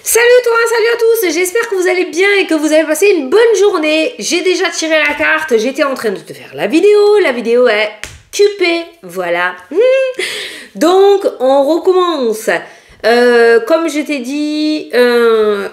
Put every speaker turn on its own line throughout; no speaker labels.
Salut toi, salut à tous, j'espère que vous allez bien et que vous avez passé une bonne journée. J'ai déjà tiré la carte, j'étais en train de te faire la vidéo est coupée, voilà. Donc on recommence. Comme je t'ai dit,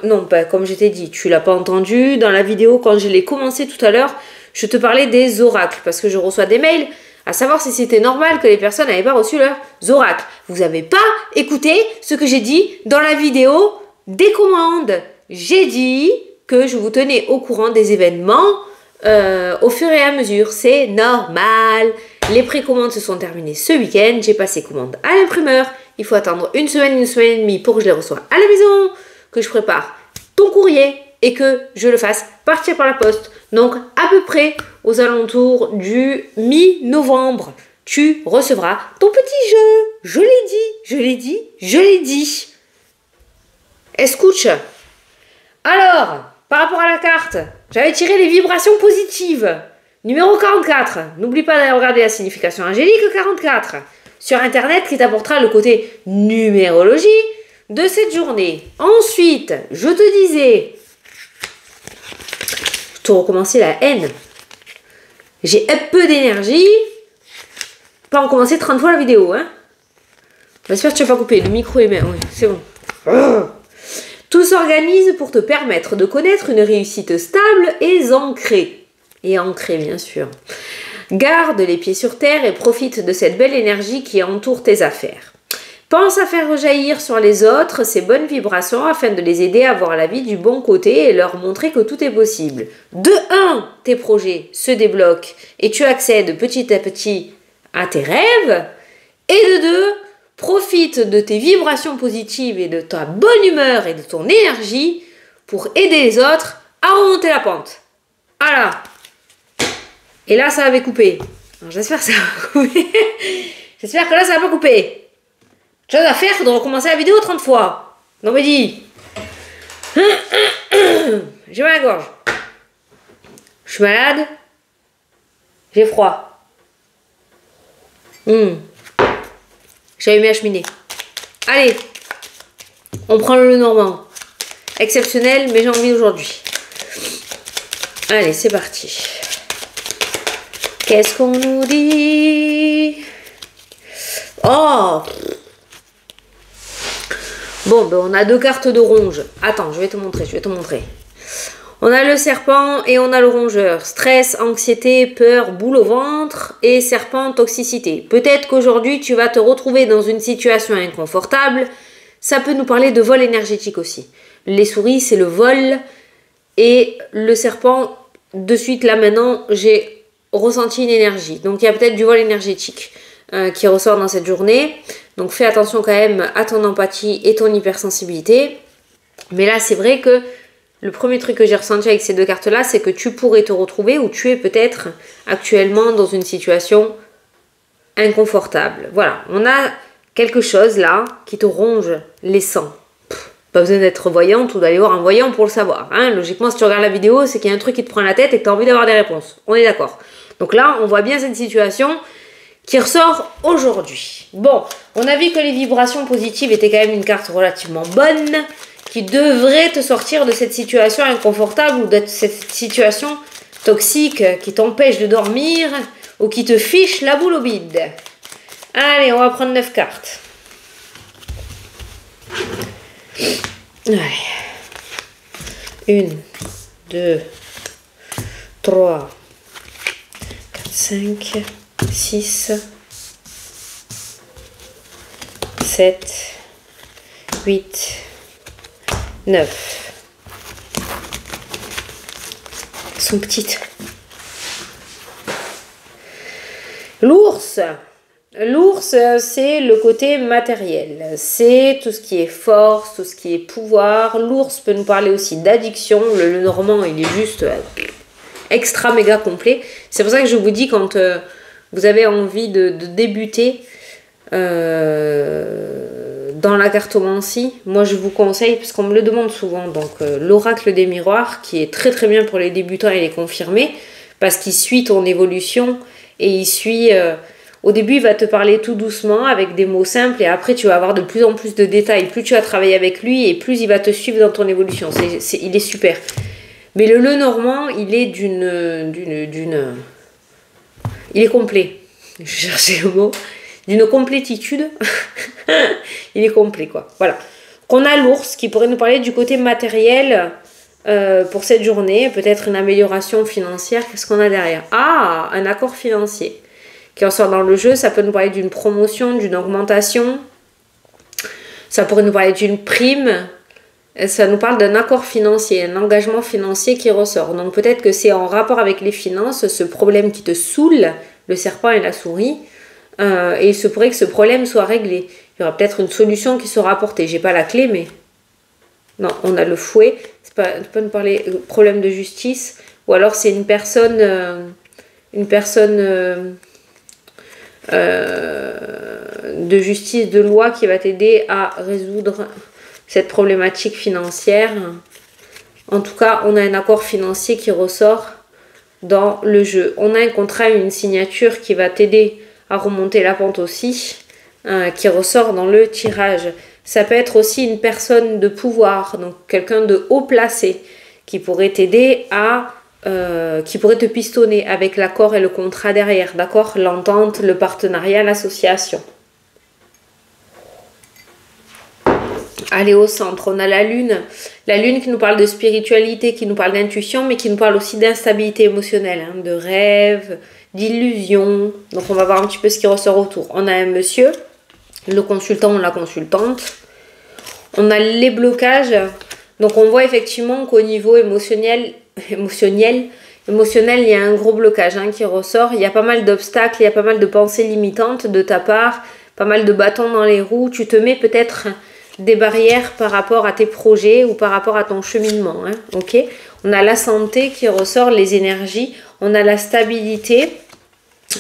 non pas comme je t'ai dit, tu l'as pas entendu, dans la vidéo quand je l'ai commencé tout à l'heure, je te parlais des oracles parce que je reçois des mails à savoir si c'était normal que les personnes n'avaient pas reçu leurs oracles. Vous n'avez pas écouté ce que j'ai dit dans la vidéo des commandes. J'ai dit que je vous tenais au courant des événements au fur et à mesure. C'est normal. Les précommandes se sont terminées ce week-end. J'ai passé commande à l'imprimeur. Il faut attendre une semaine et demie pour que je les reçoive à la maison, que je prépare ton courrier et que je le fasse partir par la poste. Donc à peu près aux alentours du mi-novembre, tu recevras ton petit jeu. Je l'ai dit. Escuche. Alors, par rapport à la carte, j'avais tiré les vibrations positives. Numéro 44. N'oublie pas d'aller regarder la signification angélique 44 sur internet qui t'apportera le côté numérologie de cette journée. Ensuite, je te disais, je te recommençais la haine. J'ai un peu d'énergie. Pas recommencer 30 fois la vidéo, hein. J'espère que tu n'as pas coupé. Le micro est bien. Oui, c'est bon. Tout s'organise pour te permettre de connaître une réussite stable et ancrée. Et ancrée, bien sûr. Garde les pieds sur terre et profite de cette belle énergie qui entoure tes affaires. Pense à faire rejaillir sur les autres ces bonnes vibrations afin de les aider à voir la vie du bon côté et leur montrer que tout est possible. De 1, tes projets se débloquent et tu accèdes petit à petit à tes rêves. Et de 2, profite de tes vibrations positives et de ta bonne humeur et de ton énergie pour aider les autres à remonter la pente. Voilà. Et là, ça avait coupé. J'espère que ça va couper. J'espère que là, ça va pas couper. Chose à faire de recommencer la vidéo 30 fois. Non mais dis. J'ai mal à la gorge. Je suis malade. J'ai froid. J'ai allumé la cheminée. Allez. On prend le normand. Exceptionnel, mais j'ai envie aujourd'hui. Allez, c'est parti. Qu'est-ce qu'on nous dit? Oh! Bon, ben on a 2 cartes de ronge. Attends, je vais te montrer. On a le serpent et on a le rongeur. Stress, anxiété, peur, boule au ventre et serpent, toxicité. Peut-être qu'aujourd'hui, tu vas te retrouver dans une situation inconfortable. Ça peut nous parler de vol énergétique aussi. Les souris, c'est le vol. Et le serpent, de suite, là maintenant, j'ai ressenti une énergie. Donc, il y a peut-être du vol énergétique qui ressort dans cette journée. Donc, fais attention quand même à ton empathie et ton hypersensibilité. Mais là, c'est vrai que le premier truc que j'ai ressenti avec ces 2 cartes-là, c'est que tu pourrais te retrouver ou tu es peut-être actuellement dans une situation inconfortable. Voilà, on a quelque chose là qui te ronge les sangs. Pas besoin d'être voyante ou d'aller voir un voyant pour le savoir. Hein. Logiquement, si tu regardes la vidéo, c'est qu'il y a un truc qui te prend la tête et que tu as envie d'avoir des réponses. On est d'accord. Donc là, on voit bien cette situation qui ressort aujourd'hui. Bon, on a vu que les vibrations positives étaient quand même une carte relativement bonne, qui devrait te sortir de cette situation inconfortable ou de cette situation toxique qui t'empêche de dormir ou qui te fiche la boule au bide. Allez, on va prendre 9 cartes. Allez. 1, 2, 3, 4, 5, 6, 7, 8, 9. Elles sont petites. L'ours. L'ours, c'est le côté matériel. C'est tout ce qui est force, tout ce qui est pouvoir. L'ours peut nous parler aussi d'addiction. Le normand, il est juste extra méga complet. C'est pour ça que je vous dis, quand vous avez envie de débuter dans la cartomancie, moi je vous conseille, parce qu'on me le demande souvent, donc l'oracle des miroirs, qui est très très bien pour les débutants et les confirmés, parce qu'il suit ton évolution et il suit Au début, il va te parler tout doucement avec des mots simples et après, tu vas avoir de plus en plus de détails. Plus tu vas travailler avec lui et plus il va te suivre dans ton évolution. Il est super. Mais le Lenormand, il est il est complet. Je cherchais le mot. D'une complétitude. Il est complet, quoi. Voilà. Qu'on a l'ours qui pourrait nous parler du côté matériel pour cette journée. Peut-être une amélioration financière. Qu'est-ce qu'on a derrière? Ah, un accord financier qui ressort dans le jeu. Ça peut nous parler d'une promotion, d'une augmentation. Ça pourrait nous parler d'une prime. Ça nous parle d'un accord financier, un engagement financier qui ressort. Donc peut-être que c'est en rapport avec les finances, ce problème qui te saoule, le serpent et la souris. Et il se pourrait que ce problème soit réglé. Il y aura peut-être une solution qui sera apportée. J'ai pas la clé, mais... Non, on a le fouet. Tu peux nous parler de problème de justice. Ou alors c'est une personne de justice, de loi qui va t'aider à résoudre cette problématique financière. En tout cas, on a un accord financier qui ressort dans le jeu. On a un contrat, une signature qui va t'aider à remonter la pente aussi, qui ressort dans le tirage. Ça peut être aussi une personne de pouvoir, donc quelqu'un de haut placé, qui pourrait t'aider qui pourrait te pistonner avec l'accord et le contrat derrière, d'accord? L'entente, le partenariat, l'association. Allez, au centre, on a la lune qui nous parle de spiritualité, qui nous parle d'intuition, mais qui nous parle aussi d'instabilité émotionnelle, hein, de rêve, d'illusion. Donc on va voir un petit peu ce qui ressort autour. On a un monsieur, le consultant ou la consultante. On a les blocages. Donc on voit effectivement qu'au niveau émotionnel, il y a un gros blocage qui ressort. Il y a pas mal d'obstacles, il y a pas mal de pensées limitantes de ta part, pas mal de bâtons dans les roues. Tu te mets peut-être des barrières par rapport à tes projets ou par rapport à ton cheminement. Ok, on a la santé qui ressort, les énergies. On a la stabilité.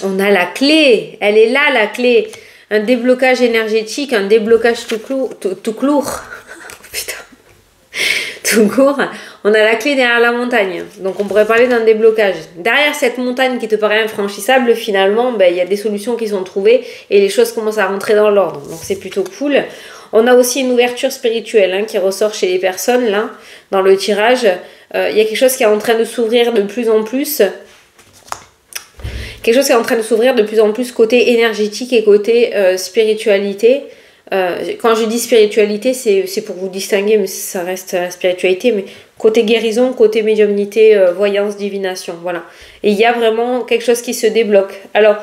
On a la clé. Elle est là, la clé. Un déblocage énergétique, un déblocage tout court. Putain. Tout court. On a la clé derrière la montagne. Donc on pourrait parler d'un déblocage. Derrière cette montagne qui te paraît infranchissable, finalement, il y a des solutions qui sont trouvées et les choses commencent à rentrer dans l'ordre. Donc c'est plutôt cool. On a aussi une ouverture spirituelle qui ressort chez les personnes, là, dans le tirage. Il y a quelque chose qui est en train de s'ouvrir de plus en plus. Quelque chose qui est en train de s'ouvrir de plus en plus côté énergétique et côté spiritualité. Quand je dis spiritualité, c'est pour vous distinguer, mais ça reste la spiritualité. Mais côté guérison, côté médiumnité, voyance, divination, voilà. Et il y a vraiment quelque chose qui se débloque. Alors,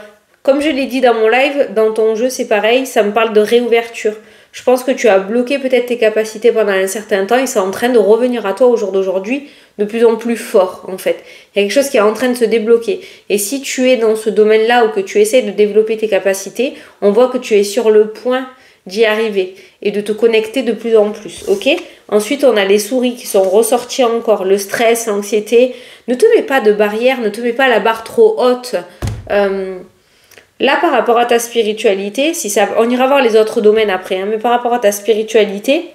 comme je l'ai dit dans mon live, dans ton jeu, c'est pareil, ça me parle de réouverture. Je pense que tu as bloqué peut-être tes capacités pendant un certain temps et c'est en train de revenir à toi au jour d'aujourd'hui de plus en plus fort, en fait. Il y a quelque chose qui est en train de se débloquer. Et si tu es dans ce domaine-là ou que tu essaies de développer tes capacités, on voit que tu es sur le point d'y arriver et de te connecter de plus en plus, ok? Ensuite, on a les souris qui sont ressorties encore, le stress, l'anxiété. Ne te mets pas de barrière, ne te mets pas la barre trop haute. Là, par rapport à ta spiritualité, on ira voir les autres domaines après, mais par rapport à ta spiritualité,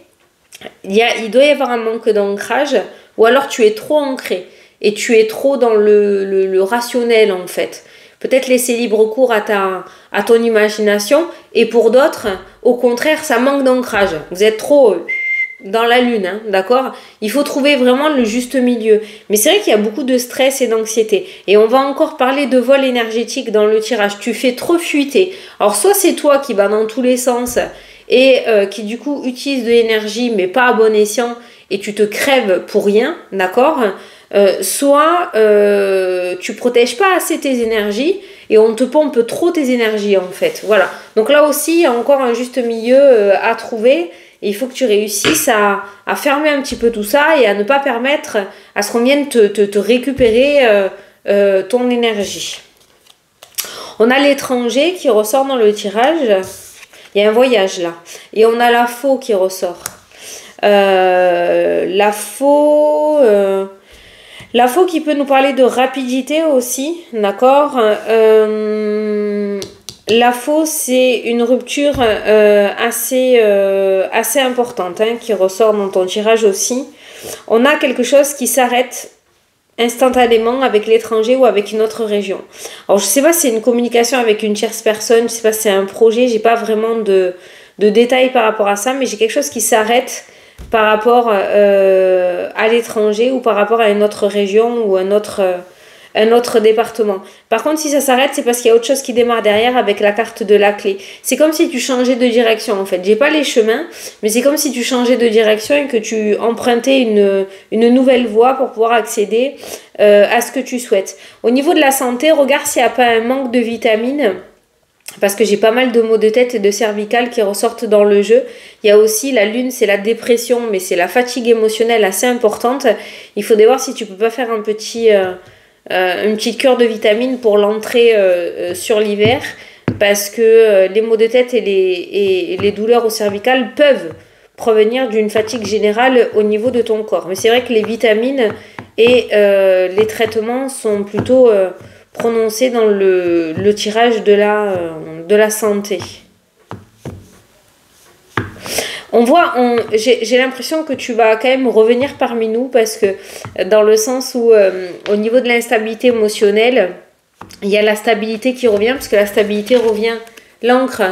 il doit y avoir un manque d'ancrage, ou alors tu es trop ancré, et tu es trop dans le rationnel, en fait. Peut-être laisser libre cours à ton imagination, et pour d'autres, au contraire, ça manque d'ancrage. Vous êtes trop dans la lune, d'accord? Il faut trouver vraiment le juste milieu. Mais c'est vrai qu'il y a beaucoup de stress et d'anxiété. Et on va encore parler de vol énergétique dans le tirage. Tu fais trop fuiter. Alors, soit c'est toi qui vas dans tous les sens et qui du coup utilise de l'énergie, mais pas à bon escient, et tu te crèves pour rien, d'accord? Soit tu protèges pas assez tes énergies et on te pompe trop tes énergies, en fait. Voilà. Donc là aussi, il y a encore un juste milieu à trouver. Et il faut que tu réussisses à fermer un petit peu tout ça et à ne pas permettre à ce qu'on vienne te récupérer ton énergie. On a l'étranger qui ressort dans le tirage. Il y a un voyage là. Et on a la faux qui ressort. La faux qui peut nous parler de rapidité aussi. D'accord? La faux, c'est une rupture assez importante qui ressort dans ton tirage aussi. On a quelque chose qui s'arrête instantanément avec l'étranger ou avec une autre région. Alors je sais pas si c'est une communication avec une tierce personne, je sais pas si c'est un projet, j'ai pas vraiment de détails par rapport à ça, mais j'ai quelque chose qui s'arrête par rapport à l'étranger ou par rapport à une autre région ou un autre département. Par contre, si ça s'arrête, c'est parce qu'il y a autre chose qui démarre derrière avec la carte de la clé. C'est comme si tu changeais de direction en fait. J'ai pas les chemins, mais c'est comme si tu changeais de direction et que tu empruntais une nouvelle voie pour pouvoir accéder à ce que tu souhaites. Au niveau de la santé, regarde s'il n'y a pas un manque de vitamines. Parce que j'ai pas mal de maux de tête et de cervicales qui ressortent dans le jeu. Il y a aussi la lune, c'est la dépression, mais c'est la fatigue émotionnelle assez importante. Il faudrait voir si tu peux pas faire une petite cure de vitamines pour l'entrée sur l'hiver. Parce que les maux de tête et les douleurs au cervical peuvent provenir d'une fatigue générale au niveau de ton corps. Mais c'est vrai que les vitamines et les traitements sont plutôt... prononcé dans le tirage de la santé. On voit, j'ai l'impression que tu vas quand même revenir parmi nous parce que dans le sens où au niveau de l'instabilité émotionnelle, il y a la stabilité qui revient parce que la stabilité revient l'ancre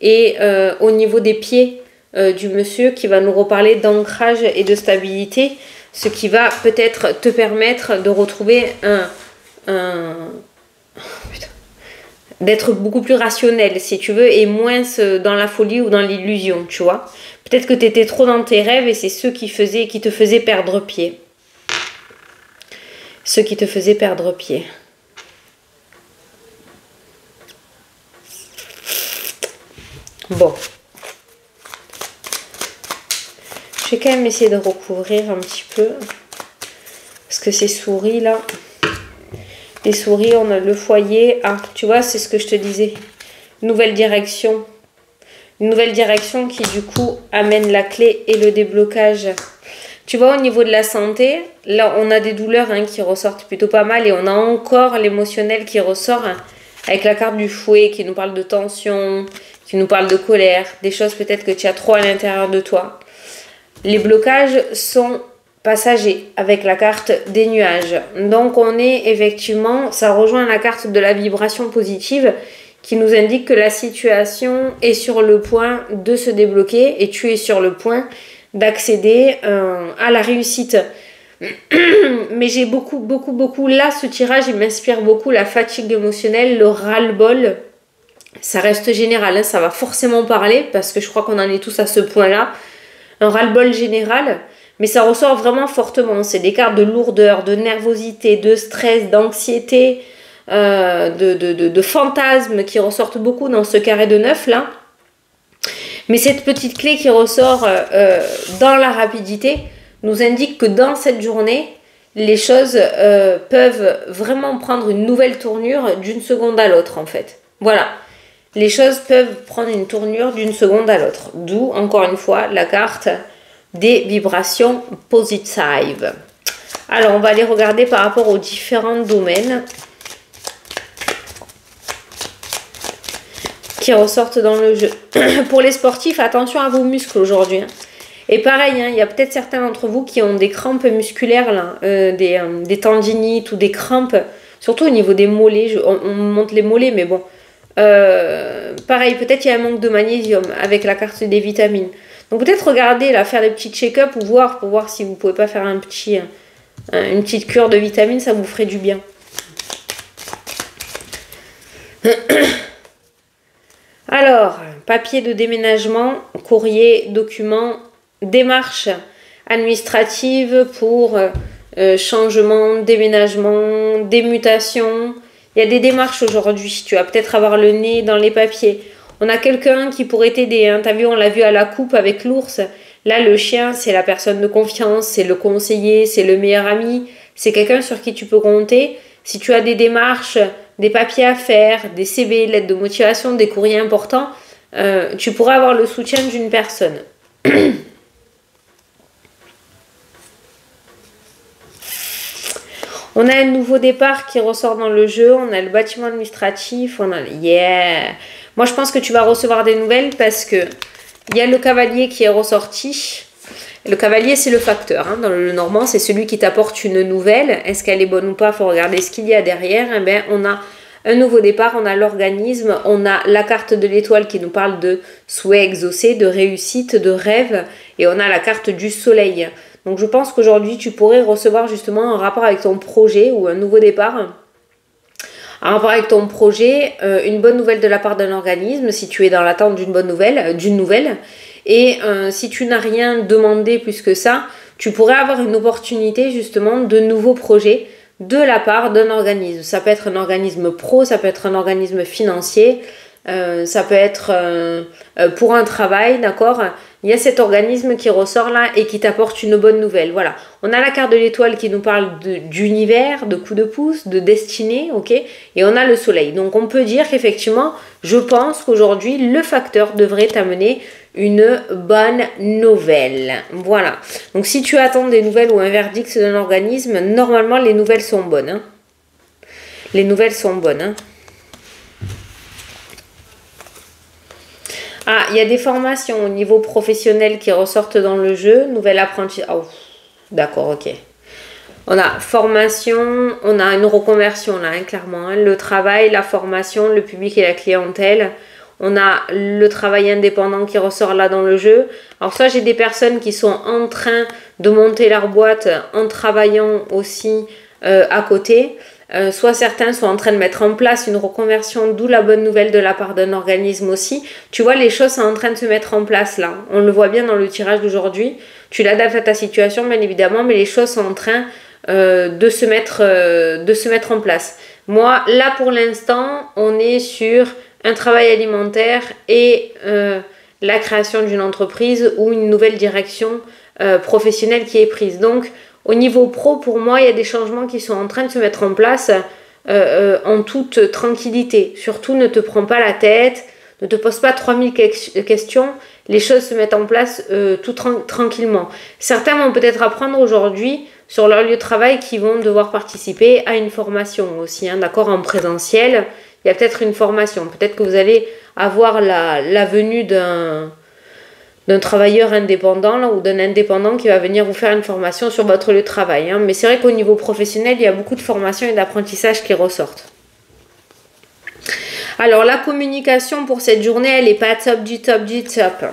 et au niveau des pieds du monsieur qui va nous reparler d'ancrage et de stabilité, ce qui va peut-être te permettre de retrouver d'être beaucoup plus rationnel si tu veux et moins dans la folie ou dans l'illusion, tu vois. Peut-être que tu étais trop dans tes rêves et c'est ceux qui te faisaient perdre pied. Ceux qui te faisaient perdre pied. Bon. Je vais quand même essayer de recouvrir un petit peu. Parce que ces souris là... Les souris, on a le foyer. Ah, tu vois, c'est ce que je te disais. Nouvelle direction. Une nouvelle direction qui, du coup, amène la clé et le déblocage. Tu vois, au niveau de la santé, là, on a des douleurs qui ressortent plutôt pas mal. Et on a encore l'émotionnel qui ressort avec la carte du fouet qui nous parle de tension, qui nous parle de colère. Des choses peut-être que tu as trop à l'intérieur de toi. Les blocages sont... passager avec la carte des nuages. Donc on est effectivement, ça rejoint la carte de la vibration positive qui nous indique que la situation est sur le point de se débloquer et tu es sur le point d'accéder à la réussite. Mais j'ai beaucoup, là ce tirage il m'inspire beaucoup la fatigue émotionnelle, le ras-le-bol. Ça reste général, ça va forcément parler parce que je crois qu'on en est tous à ce point-là. Un ras-le-bol général. Mais ça ressort vraiment fortement. C'est des cartes de lourdeur, de nervosité, de stress, d'anxiété, de fantasmes qui ressortent beaucoup dans ce carré de 9 là. Mais cette petite clé qui ressort dans la rapidité nous indique que dans cette journée, les choses peuvent vraiment prendre une nouvelle tournure d'une seconde à l'autre en fait. Voilà. Les choses peuvent prendre une tournure d'une seconde à l'autre. D'où, encore une fois, la carte... des vibrations positives. Alors, on va aller regarder par rapport aux différents domaines qui ressortent dans le jeu. Pour les sportifs, attention à vos muscles aujourd'hui. Et pareil, il y a peut-être certains d'entre vous qui ont des crampes musculaires, là, des tendinites ou des crampes, surtout au niveau des mollets. On monte les mollets, mais bon. Pareil, peut-être il y a un manque de magnésium avec la carte des vitamines. Donc peut-être regarder, là, faire des petits check-up pour voir si vous pouvez pas faire une petite cure de vitamines, ça vous ferait du bien. Alors, papier de déménagement, courrier, documents, démarches administratives pour changement, déménagement, démutation. Il y a des démarches aujourd'hui, tu vas peut-être avoir le nez dans les papiers. On a quelqu'un qui pourrait t'aider, t'as vu, on l'a vu à la coupe avec l'ours. Là, le chien, c'est la personne de confiance, c'est le conseiller, c'est le meilleur ami. C'est quelqu'un sur qui tu peux compter. Si tu as des démarches, des papiers à faire, des CV, lettres de motivation, des courriers importants, tu pourras avoir le soutien d'une personne. On a un nouveau départ qui ressort dans le jeu. On a le bâtiment administratif. On a... Yeah! Moi, je pense que tu vas recevoir des nouvelles parce que il y a le cavalier qui est ressorti. Le cavalier, c'est le facteur. Hein. Dans le normand, c'est celui qui t'apporte une nouvelle. Est-ce qu'elle est bonne ou pas? Il faut regarder ce qu'il y a derrière. Eh bien, on a un nouveau départ, on a l'organisme, on a la carte de l'étoile qui nous parle de souhait exaucé, de réussite, de rêve. Et on a la carte du soleil. Donc, je pense qu'aujourd'hui, tu pourrais recevoir justement un rapport avec ton projet ou un nouveau départ. En rapport avec ton projet, une bonne nouvelle de la part d'un organisme, si tu es dans l'attente d'une bonne nouvelle, Et si tu n'as rien demandé plus que ça, tu pourrais avoir une opportunité justement de nouveaux projets de la part d'un organisme. Ça peut être un organisme pro, ça peut être un organisme financier, ça peut être pour un travail, d'accord? Il y a cet organisme qui ressort là et qui t'apporte une bonne nouvelle. Voilà. On a la carte de l'étoile qui nous parle d'univers, de coup de pouce, de destinée, ok? Et on a le soleil. Donc on peut dire qu'effectivement, je pense qu'aujourd'hui, le facteur devrait t'amener une bonne nouvelle. Voilà. Donc si tu attends des nouvelles ou un verdict d'un organisme, normalement les nouvelles sont bonnes. Hein. Les nouvelles sont bonnes. Hein. Ah, il y a des formations au niveau professionnel qui ressortent dans le jeu. Nouvel apprenti. Oh, d'accord, ok. On a formation, on a une reconversion là, hein, clairement. Hein. Le travail, la formation, le public et la clientèle. On a le travail indépendant qui ressort là dans le jeu. Alors soit j'ai des personnes qui sont en train de monter leur boîte en travaillant aussi à côté. Soit certains sont en train de mettre en place une reconversion, d'où la bonne nouvelle de la part d'un organisme aussi. Tu vois, les choses sont en train de se mettre en place là. On le voit bien dans le tirage d'aujourd'hui. Tu l'adaptes à ta situation bien évidemment, mais les choses sont en train de se mettre en place. Moi, là pour l'instant, on est sur un travail alimentaire et la création d'une entreprise ou une nouvelle direction professionnelle qui est prise. Donc, au niveau pro, pour moi, il y a des changements qui sont en train de se mettre en place en toute tranquillité. Surtout, ne te prends pas la tête, ne te pose pas 3000 questions. Les choses se mettent en place tout tranquillement. Certains vont peut-être apprendre aujourd'hui sur leur lieu de travail qu'ils vont devoir participer à une formation aussi, hein, d'accord, en présentiel. Il y a peut-être une formation. Peut-être que vous allez avoir la venue d'un travailleur indépendant là, ou d'un indépendant qui va venir vous faire une formation sur votre lieu de travail. Hein. Mais c'est vrai qu'au niveau professionnel, il y a beaucoup de formations et d'apprentissage qui ressortent. Alors, la communication pour cette journée, elle n'est pas top du top du top.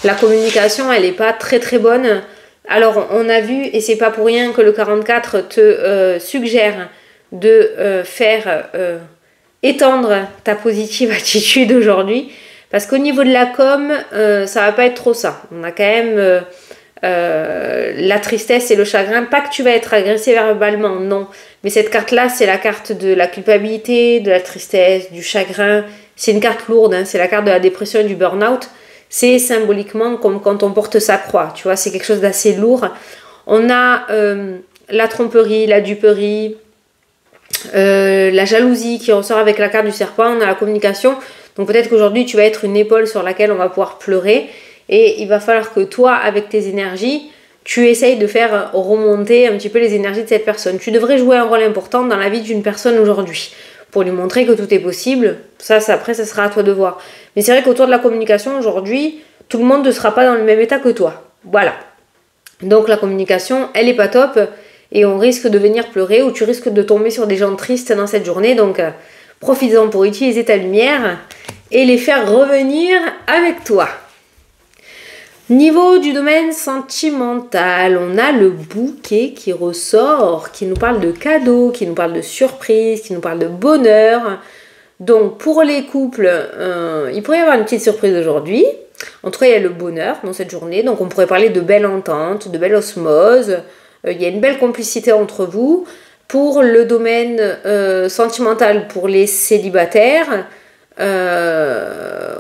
La communication, elle n'est pas très très bonne. Alors, on a vu, et c'est pas pour rien que le 44 te suggère de faire étendre ta positive attitude aujourd'hui. Parce qu'au niveau de la com, ça va pas être trop ça. On a quand même la tristesse et le chagrin. Pas que tu vas être agressé verbalement, non. Mais cette carte-là, c'est la carte de la culpabilité, de la tristesse, du chagrin. C'est une carte lourde, hein. C'est la carte de la dépression et du burn-out. C'est symboliquement comme quand on porte sa croix. Tu vois, c'est quelque chose d'assez lourd. On a la tromperie, la duperie, la jalousie qui ressort avec la carte du serpent. On a la communication. Donc peut-être qu'aujourd'hui, tu vas être une épaule sur laquelle on va pouvoir pleurer. Et il va falloir que toi, avec tes énergies, tu essayes de faire remonter un petit peu les énergies de cette personne. Tu devrais jouer un rôle important dans la vie d'une personne aujourd'hui pour lui montrer que tout est possible. Ça après, ça sera à toi de voir. Mais c'est vrai qu'autour de la communication, aujourd'hui, tout le monde ne sera pas dans le même état que toi. Voilà. Donc la communication, elle n'est pas top et on risque de venir pleurer ou tu risques de tomber sur des gens tristes dans cette journée. Donc profites-en pour utiliser ta lumière et les faire revenir avec toi. Niveau du domaine sentimental, on a le bouquet qui ressort, qui nous parle de cadeaux, qui nous parle de surprises, qui nous parle de bonheur. Donc pour les couples, il pourrait y avoir une petite surprise aujourd'hui. En tout cas, il y a le bonheur dans cette journée. Donc on pourrait parler de belle entente, de belle osmose. Il y a une belle complicité entre vous. Pour le domaine sentimental, pour les célibataires,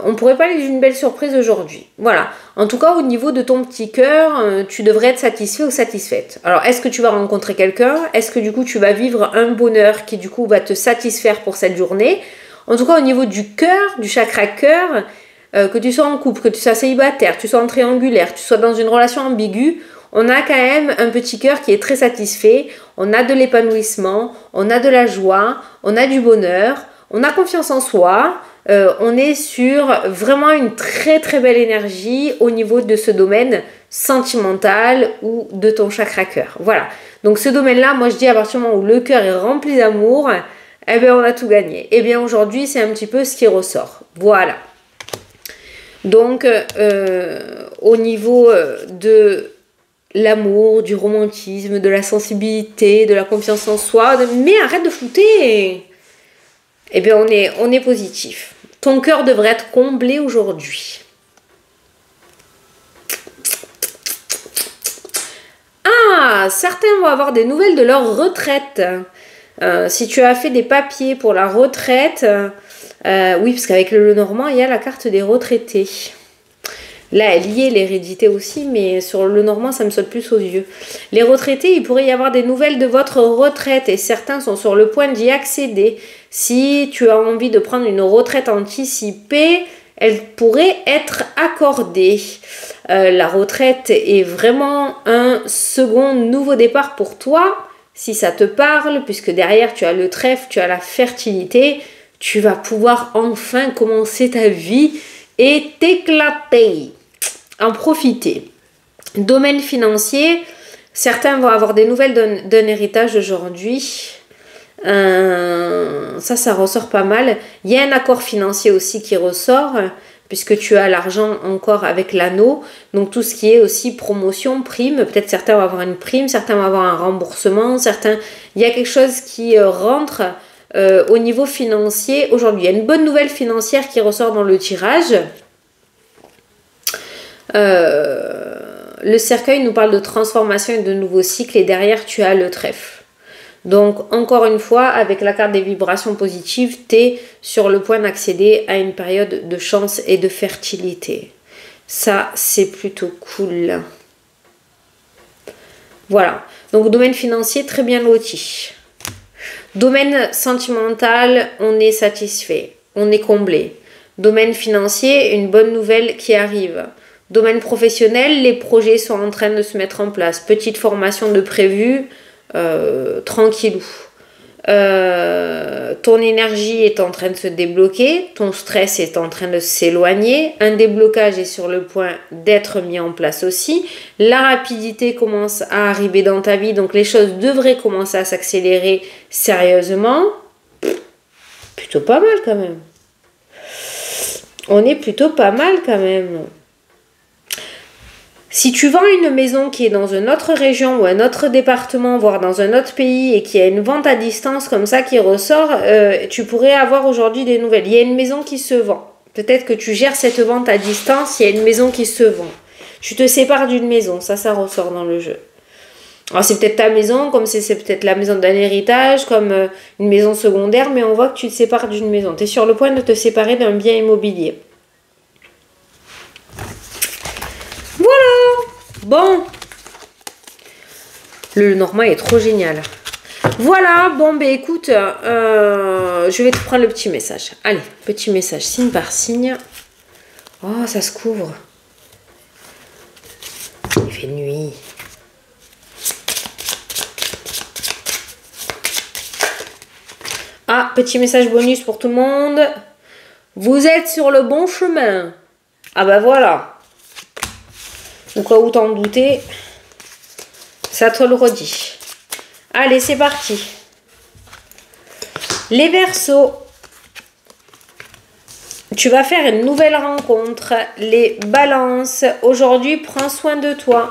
on pourrait parler d'une belle surprise aujourd'hui. Voilà. En tout cas, au niveau de ton petit cœur, tu devrais être satisfait ou satisfaite. Alors, est-ce que tu vas rencontrer quelqu'un? Est-ce que du coup, tu vas vivre un bonheur qui du coup va te satisfaire pour cette journée? En tout cas, au niveau du cœur, du chakra cœur, que tu sois en couple, que tu sois célibataire, que tu sois en triangulaire, que tu sois dans une relation ambiguë, on a quand même un petit cœur qui est très satisfait. On a de l'épanouissement, on a de la joie, on a du bonheur, on a confiance en soi. On est sur vraiment une très très belle énergie au niveau de ce domaine sentimental ou de ton chakra cœur. Voilà. Donc ce domaine-là, moi je dis à partir du moment où le cœur est rempli d'amour, eh bien on a tout gagné. Eh bien aujourd'hui, c'est un petit peu ce qui ressort. Voilà. Donc au niveau de l'amour, du romantisme, de la sensibilité, de la confiance en soi, mais arrête de flouter. Eh bien on est positif. Ton cœur devrait être comblé aujourd'hui. Ah, certains vont avoir des nouvelles de leur retraite. Si tu as fait des papiers pour la retraite, oui, parce qu'avec le Lenormand, il y a la carte des retraités. Là, elle y est l'hérédité aussi, mais sur le Lenormand, ça me saute plus aux yeux. Les retraités, il pourrait y avoir des nouvelles de votre retraite et certains sont sur le point d'y accéder. Si tu as envie de prendre une retraite anticipée, elle pourrait être accordée. La retraite est vraiment un second nouveau départ pour toi, si ça te parle, puisque derrière tu as le trèfle, tu as la fertilité, tu vas pouvoir enfin commencer ta vie et t'éclater, en profiter. Domaine financier, certains vont avoir des nouvelles d'un héritage aujourd'hui. Ça ressort pas mal. Il y a un accord financier aussi qui ressort, puisque tu as l'argent encore avec l'anneau. Donc tout ce qui est aussi promotion, prime. Peut-être certains vont avoir une prime, certains vont avoir un remboursement, certains... Il y a quelque chose qui rentre au niveau financier aujourd'hui. Il y a une bonne nouvelle financière qui ressort dans le tirage. Le cercueil nous parle de transformation et de nouveaux cycles et derrière tu as le trèfle. Donc encore une fois, avec la carte des vibrations positives, tu es sur le point d'accéder à une période de chance et de fertilité. Ça, c'est plutôt cool. Voilà. Donc domaine financier, très bien loti. Domaine sentimental, on est satisfait, on est comblé. Domaine financier, une bonne nouvelle qui arrive. Domaine professionnel, les projets sont en train de se mettre en place. Petite formation de prévu, tranquillou. Ton énergie est en train de se débloquer, ton stress est en train de s'éloigner, un déblocage est sur le point d'être mis en place aussi, la rapidité commence à arriver dans ta vie, donc les choses devraient commencer à s'accélérer sérieusement. Plutôt pas mal quand même. On est plutôt pas mal quand même. Si tu vends une maison qui est dans une autre région ou un autre département, voire dans un autre pays et qu'il y a une vente à distance comme ça qui ressort, tu pourrais avoir aujourd'hui des nouvelles. Il y a une maison qui se vend. Peut-être que tu gères cette vente à distance, il y a une maison qui se vend. Tu te sépares d'une maison, ça ressort dans le jeu. Alors c'est peut-être ta maison, comme c'est peut-être la maison d'un héritage, comme une maison secondaire, mais on voit que tu te sépares d'une maison. Tu es sur le point de te séparer d'un bien immobilier. Voilà. Bon. Le Normand est trop génial. Voilà. Bon, ben écoute, je vais te prendre le petit message. Allez, petit message signe par signe. Oh, ça se couvre. Il fait nuit. Ah, petit message bonus pour tout le monde. Vous êtes sur le bon chemin. Ah ben voilà. Au cas où t'en doutais, ça te le redit. Allez, c'est parti. Les Verseaux. Tu vas faire une nouvelle rencontre. Les Balances. Aujourd'hui, prends soin de toi.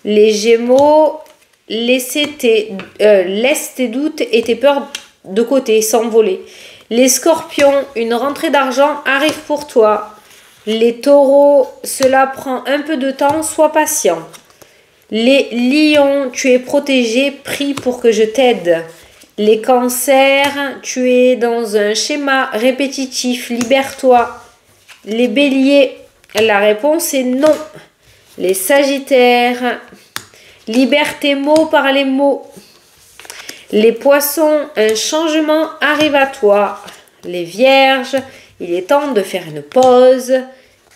Les Gémeaux. Laisse tes doutes et tes peurs de côté, s'envoler. Les Scorpions. Une rentrée d'argent arrive pour toi. Les Taureaux, cela prend un peu de temps, sois patient. Les Lions, tu es protégé, prie pour que je t'aide. Les Cancers, tu es dans un schéma répétitif, libère-toi. Les Béliers, la réponse est non. Les Sagittaires, libère tes mots par les mots. Les Poissons, un changement arrive à toi. Les Vierges, il est temps de faire une pause.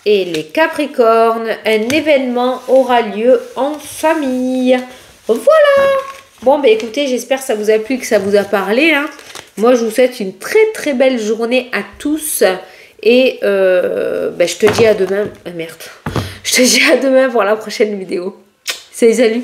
Et les Capricornes, un événement aura lieu en famille. Voilà. Bon, ben écoutez, j'espère que ça vous a plu, que ça vous a parlé. Hein. Moi, je vous souhaite une très très belle journée à tous. Et je te dis à demain. Merde. Je te dis à demain pour la prochaine vidéo. Salut, salut.